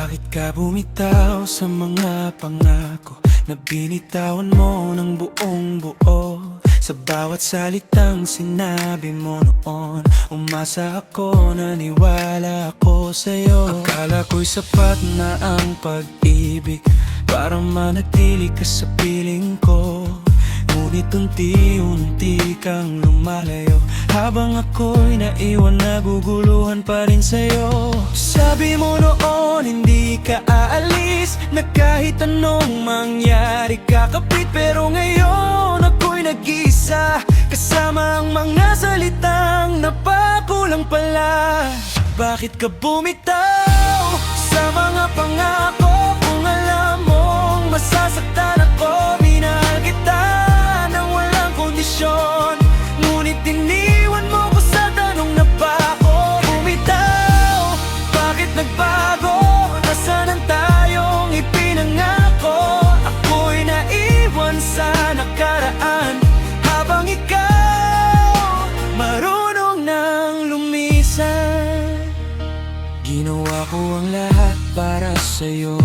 Bakit ka bumitaw sa mga pangako na binitawan mo ng buong buo? Sa bawat salitang sinabi mo noon, umasa ako, naniwala ako sa'yo. Akala ko'y sapat na ang pag-ibig para manatili ka sa piling ko. Ngunit unti-unti kang lumalayo, habang ako'y naiwan, naguguluhan pa rin sa'yo. Sabi mo noon hindi ka aalis, na kahit anong mangyari kakapit. Pero ngayon ako'y nag-iisa, kasama ang mga salitang napakulang pala. Bakit ka bumitaw sa mga pangako kung alam mong masasaktan ako? Minahal kita nang walang kondisyon, ngunit iniwan mo ko sa tanong na pa ako bumitaw. Bakit nagbago? Nasaan ang tayong ipinangako? Ako'y naiwan sa nakaraan, habang ikaw marunong nang lumisan. Ginawa ko ang lahat para sa'yo,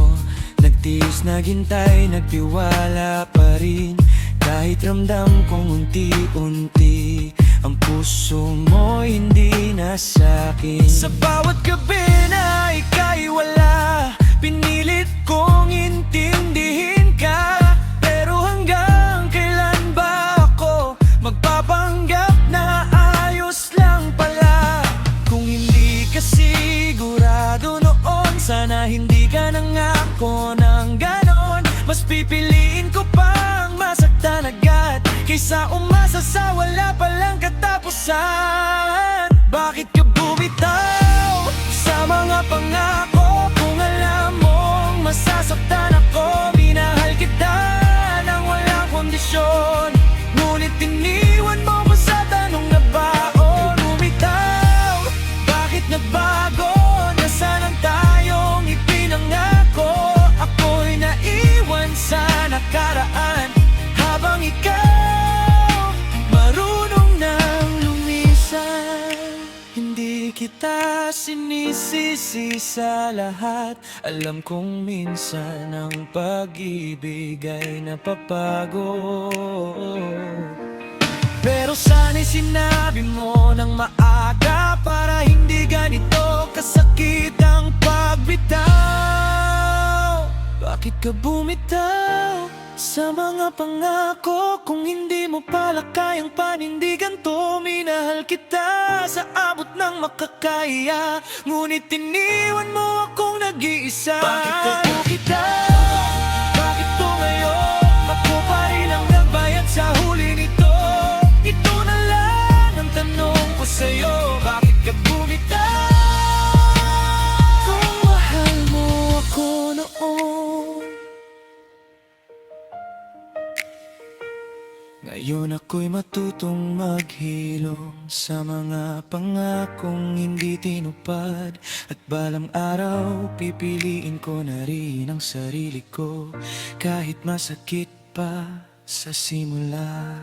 nagtiis, naghintay, nagtiwala pa rin. Kahit ramdam kong unti-unti ang puso mo hindi na sa'kin. Sa bawat gabi na ika'y wala, pinilit kong intindihin ka. Pero hanggang kailan ba ako magpapanggap na ayos lang pala? Kung hindi ka sigurado noon, sana hindi ka nangako ng ganon. Mas pipiliin ko pang masaktan agad kaysa umasa sa wala palang katapusan. Bakit ka bumitaw sa mga pangako kung alam mong masasaktan ako? Minahal kita nang walang kondisyon, ngunit iniwan mo ko sa tanong na baon. Bumitaw, bakit nagbago? Nasaan ang tayong ipinangako? Ako'y naiwan sa nakaraan, habang ikaw marunong nang lumisan. Hindi kita sinisisi sa lahat, alam kong minsan ang pag-ibig ay napapago. Pero sana'y sinabi mo ng maaga para hindi ganito kasakit ang pagbitaw. Bakit ka bumitaw sa mga pangako kung hindi mo pala kayang panindigan to? Minahal kita sa abot ng makakaya, ngunit iniwan mo akong nag-iisa. Bakit ka bumitaw? Bakit to ngayon? Ako pa rin ang nagbayad sa huli nito. Ito na lang ang tanong ko sa'yo, bakit ka bumitaw? Kung mahal mo ako noon, ngayon ako'y matutong maghilom sa mga pangakong hindi tinupad. At balang araw pipiliin ko na rin ang sarili ko, kahit masakit pa sa simula.